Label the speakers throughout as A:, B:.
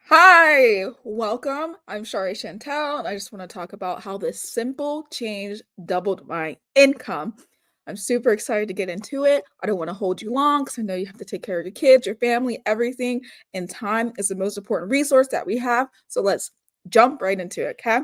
A: Hi, welcome. I'm Shari Chantel, and I just want to talk about how this simple change doubled my income. I'm super excited to get into it. I don't want to hold you long because I know you have to take care of your kids, your family, everything, and time is the most important resource that we have. So let's jump right into it, okay?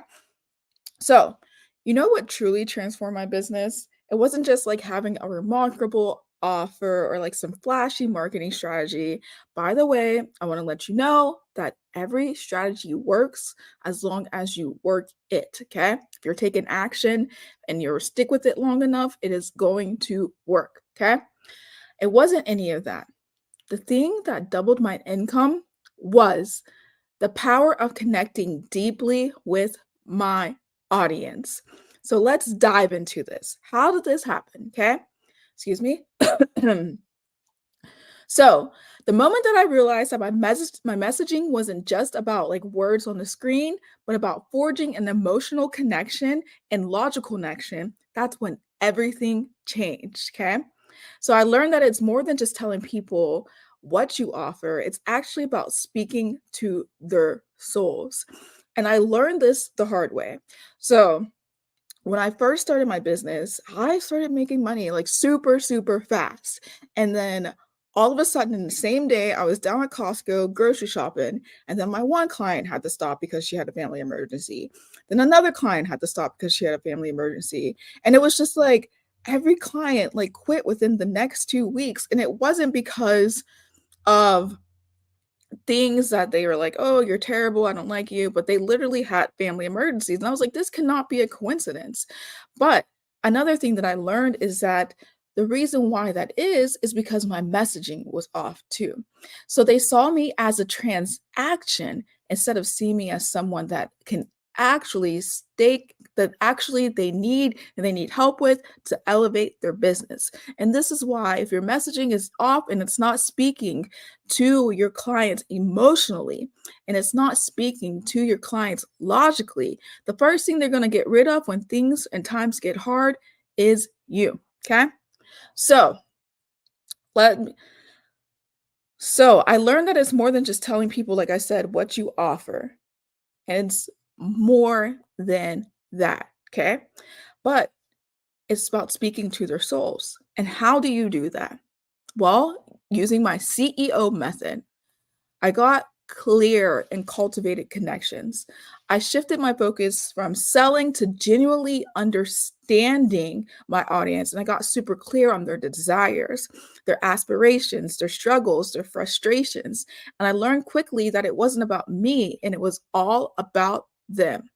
A: So, you know what truly transformed my business? It wasn't just like having a remarkable offer or like some flashy marketing strategy. By the way, I want to let you know that every strategy works as long as you work it. Okay. If you're taking action and you're stick with it long enough, it is going to work. Okay. It wasn't any of that. The thing that doubled my income was the power of connecting deeply with my audience. So let's dive into this. How did this happen? Okay. Excuse me. So the moment that I realized that my messaging wasn't just about like words on the screen, but about forging an emotional connection and logical connection, that's when everything changed. Okay. So I learned that it's more than just telling people what you offer, it's actually about speaking to their souls. And I learned this the hard way. So when I first started my business, I started making money like super, super fast. And then all of a sudden, in the same day, I was down at Costco grocery shopping. And then my one client had to stop because she had a family emergency. Then another client had to stop because she had a family emergency. And it was just like every client like quit within the next 2 weeks. And it wasn't because of things that they were like, "Oh, you're terrible. I don't like you," but they literally had family emergencies, and I was like, "This cannot be a coincidence." But another thing that I learned is that the reason why that is because my messaging was off too. So they saw me as a transaction instead of seeing me as someone that can actually stake that actually they need help with to elevate their business. And this is why if your messaging is off and it's not speaking to your clients emotionally and it's not speaking to your clients logically, the first thing they're going to get rid of when things and times get hard is you. Okay. So let me, so I learned that it's more than just telling people, like I said, what you offer. And it's more than that. Okay. But it's about speaking to their souls. And how do you do that? Well, using my CEO method. I got clear and cultivated connections. I shifted my focus from selling to genuinely understanding my audience. And I got super clear on their desires, their aspirations, their struggles, their frustrations. And I learned quickly that it wasn't about me and it was all about them.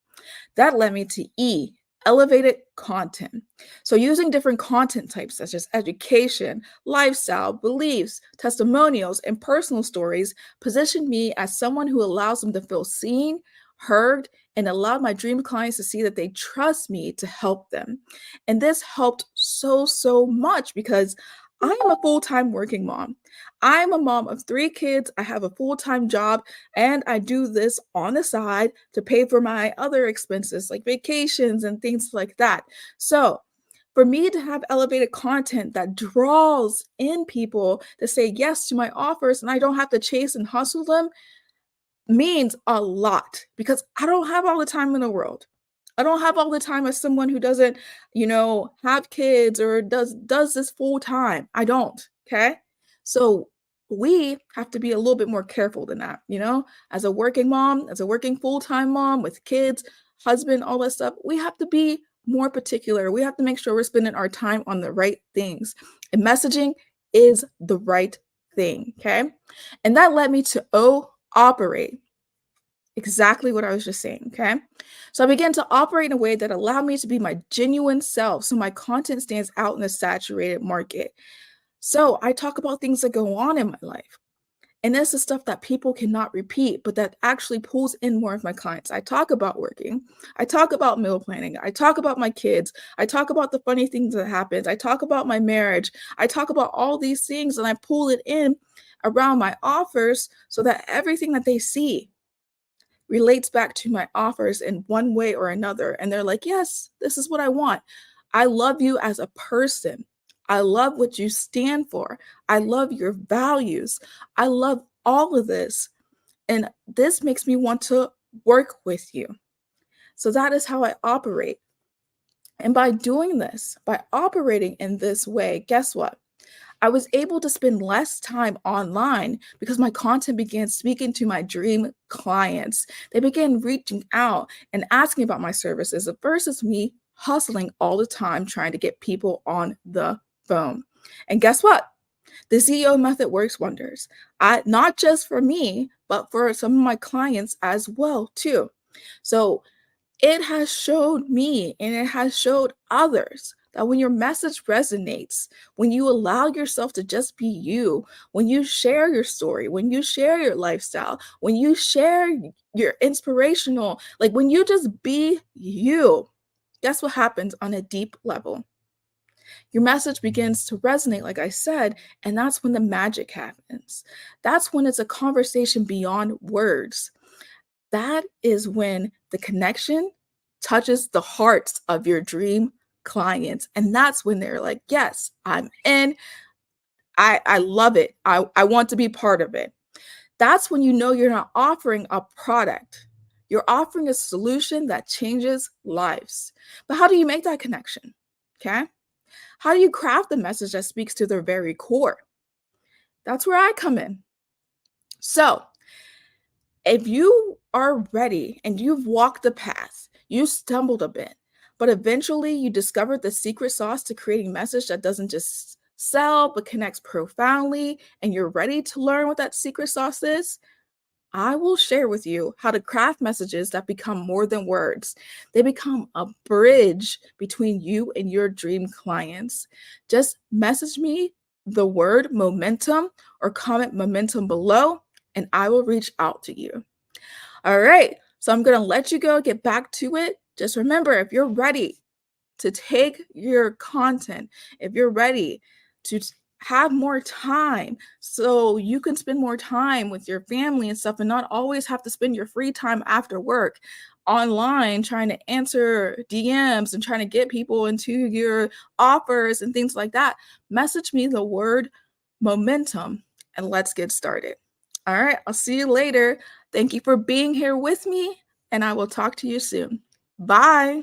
A: That led me to E, elevated content. So, using different content types such as education, lifestyle, beliefs, testimonials, and personal stories positioned me as someone who allows them to feel seen, heard, and allowed my dream clients to see that they trust me to help them. And this helped so, so much because I am a full time working mom. I'm a mom of three kids. I have a full time job and I do this on the side to pay for my other expenses like vacations and things like that. So, for me to have elevated content that draws in people to say yes to my offers and I don't have to chase and hustle them means a lot because I don't have all the time in the world. I don't have all the time as someone who doesn't, have kids or does this full time. I don't, okay? So we have to be a little bit more careful than that, As a working mom, as a working full-time mom with kids, husband, all that stuff, we have to be more particular. We have to make sure we're spending our time on the right things. And messaging is the right thing, okay? And that led me to operate. Exactly what I was just saying, okay? So I began to operate in a way that allowed me to be my genuine self so my content stands out in a saturated market. So I talk about things that go on in my life. And this is stuff that people cannot repeat, but that actually pulls in more of my clients. I talk about working. I talk about meal planning. I talk about my kids. I talk about the funny things that happens. I talk about my marriage. I talk about all these things and I pull it in around my offers so that everything that they see relates back to my offers in one way or another. And they're like, yes, this is what I want. I love you as a person. I love what you stand for. I love your values. I love all of this. And this makes me want to work with you. So that is how I operate. And by doing this, by operating in this way, guess what? I was able to spend less time online because my content began speaking to my dream clients. They began reaching out and asking about my services versus me hustling all the time trying to get people on the phone. And guess what? The CEO method works wonders. Not just for me, but for some of my clients as well too. So it has showed me and it has showed others that when your message resonates, when you allow yourself to just be you, when you share your story, when you share your lifestyle, when you share your inspirational, like when you just be you, guess what happens on a deep level? Your message begins to resonate, like I said, and that's when the magic happens. That's when it's a conversation beyond words. That is when the connection touches the hearts of your dream clients. And that's when they're like, yes, I'm in. I love it. I want to be part of it. That's when you know you're not offering a product. You're offering a solution that changes lives. But how do you make that connection? Okay. How do you craft the message that speaks to their very core? That's where I come in. So, if you are ready and you've walked the path, you stumbled a bit, but eventually you discovered the secret sauce to creating message that doesn't just sell but connects profoundly, and you're ready to learn what that secret sauce is, I will share with you how to craft messages that become more than words. They become a bridge between you and your dream clients. Just message me the word momentum or comment momentum below, and I will reach out to you. All right. So I'm going to let you go, get back to it. Just remember, if you're ready to take your content, if you're ready to have more time so you can spend more time with your family and stuff and not always have to spend your free time after work online trying to answer DMs and trying to get people into your offers and things like that, message me the word momentum and let's get started. All right, I'll see you later. Thank you for being here with me, and I will talk to you soon. Bye.